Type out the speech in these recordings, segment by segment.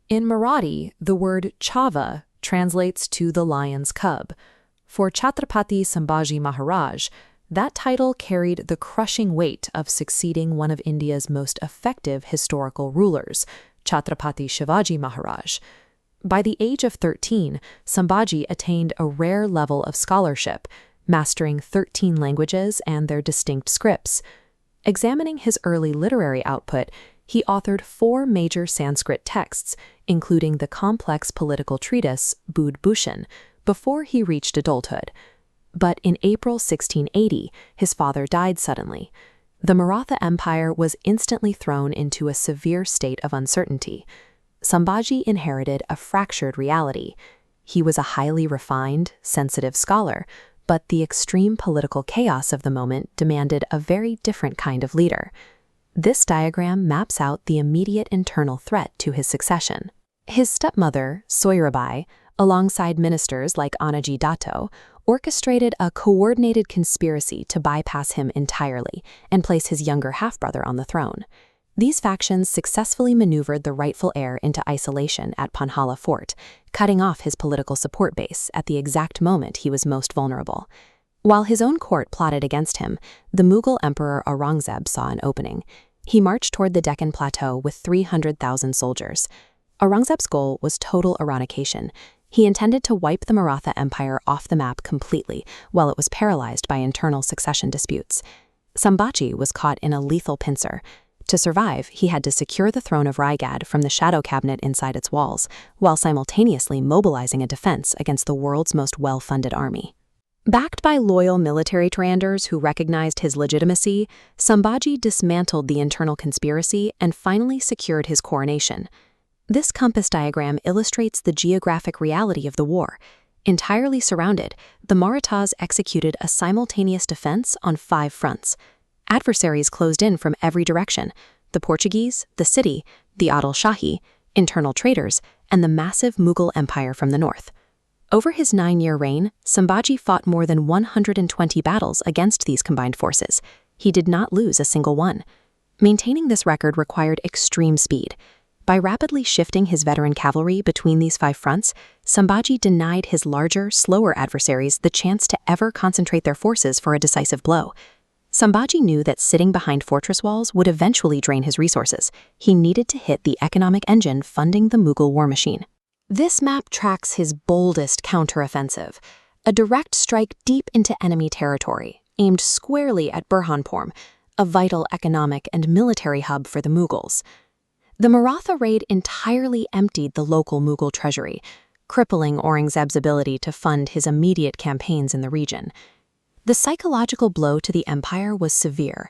In Marathi, the word chava translates to the lion's cub. For Chhatrapati Sambhaji Maharaj, that title carried the crushing weight of succeeding one of India's most effective historical rulers, Chhatrapati Shivaji Maharaj. By the age of 13, Sambhaji attained a rare level of scholarship, mastering 13 languages and their distinct scripts. Examining his early literary output, he authored 4 major Sanskrit texts, including the complex political treatise Budh Bhushan, before he reached adulthood. But in April 1680, his father died suddenly. The Maratha Empire was instantly thrown into a severe state of uncertainty. Sambhaji inherited a fractured reality. He was a highly refined, sensitive scholar, but the extreme political chaos of the moment demanded a very different kind of leader. This diagram maps out the immediate internal threat to his succession. His stepmother, Soyrabai, alongside ministers like Anaji Dato, orchestrated a coordinated conspiracy to bypass him entirely and place his younger half-brother on the throne. These factions successfully maneuvered the rightful heir into isolation at Panhala Fort, cutting off his political support base at the exact moment he was most vulnerable. While his own court plotted against him, the Mughal Emperor Aurangzeb saw an opening. He marched toward the Deccan Plateau with 300,000 soldiers. Aurangzeb's goal was total eradication. He intended to wipe the Maratha Empire off the map completely, while it was paralyzed by internal succession disputes. Sambhaji was caught in a lethal pincer. To survive, he had to secure the throne of Raigad from the shadow cabinet inside its walls, while simultaneously mobilizing a defense against the world's most well-funded army. Backed by loyal military trianders who recognized his legitimacy, Sambhaji dismantled the internal conspiracy and finally secured his coronation. This compass diagram illustrates the geographic reality of the war. Entirely surrounded, the Marathas executed a simultaneous defense on 5 fronts. Adversaries closed in from every direction: the Portuguese, the city, the Adil Shahi, internal traitors, and the massive Mughal Empire from the north. Over his 9-year reign, Sambhaji fought more than 120 battles against these combined forces. He did not lose a single one. Maintaining this record required extreme speed. By rapidly shifting his veteran cavalry between these 5 fronts, Sambhaji denied his larger, slower adversaries the chance to ever concentrate their forces for a decisive blow. Sambhaji knew that sitting behind fortress walls would eventually drain his resources. He needed to hit the economic engine funding the Mughal war machine. This map tracks his boldest counteroffensive, a direct strike deep into enemy territory, aimed squarely at Burhanpur, a vital economic and military hub for the Mughals. The Maratha raid entirely emptied the local Mughal treasury, crippling Aurangzeb's ability to fund his immediate campaigns in the region. The psychological blow to the empire was severe.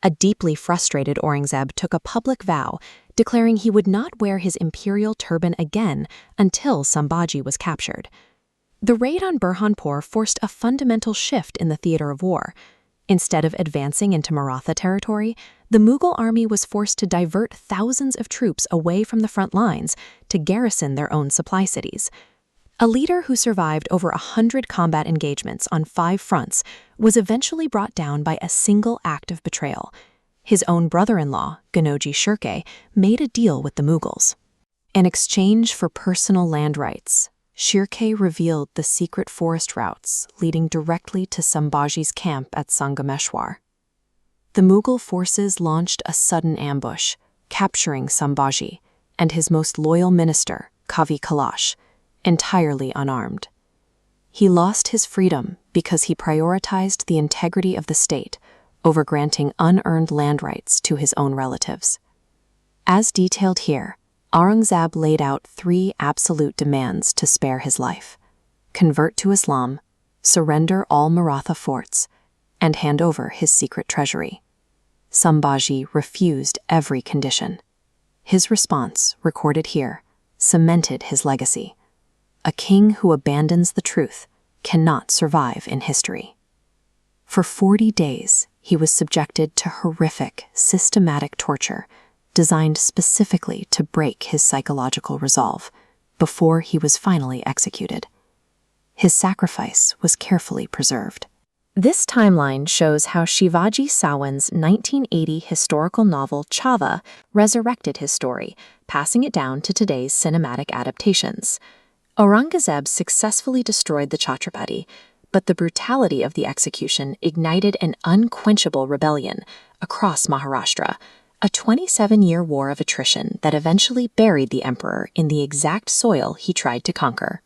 A deeply frustrated Aurangzeb took a public vow, declaring he would not wear his imperial turban again until Sambhaji was captured. The raid on Burhanpur forced a fundamental shift in the theater of war. Instead of advancing into Maratha territory, the Mughal army was forced to divert thousands of troops away from the front lines to garrison their own supply cities. A leader who survived over 100 combat engagements on 5 fronts was eventually brought down by a single act of betrayal. His own brother-in-law, Ganoji Shirke, made a deal with the Mughals. In exchange for personal land rights, Shirke revealed the secret forest routes leading directly to Sambhaji's camp at Sangameshwar. The Mughal forces launched a sudden ambush, capturing Sambhaji and his most loyal minister, Kavi Kailash, entirely unarmed. He lost his freedom because he prioritized the integrity of the state over granting unearned land rights to his own relatives. As detailed here, Aurangzeb laid out 3 absolute demands to spare his life: convert to Islam, surrender all Maratha forts, and hand over his secret treasury. Sambhaji refused every condition. His response, recorded here, cemented his legacy. A king who abandons the truth cannot survive in history. For 40 days, he was subjected to horrific, systematic torture designed specifically to break his psychological resolve before he was finally executed. His sacrifice was carefully preserved. This timeline shows how Shivaji Sawant's 1980 historical novel Chava resurrected his story, passing it down to today's cinematic adaptations. Aurangzeb successfully destroyed the Chhatrapati, but the brutality of the execution ignited an unquenchable rebellion across Maharashtra, a 27-year war of attrition that eventually buried the emperor in the exact soil he tried to conquer.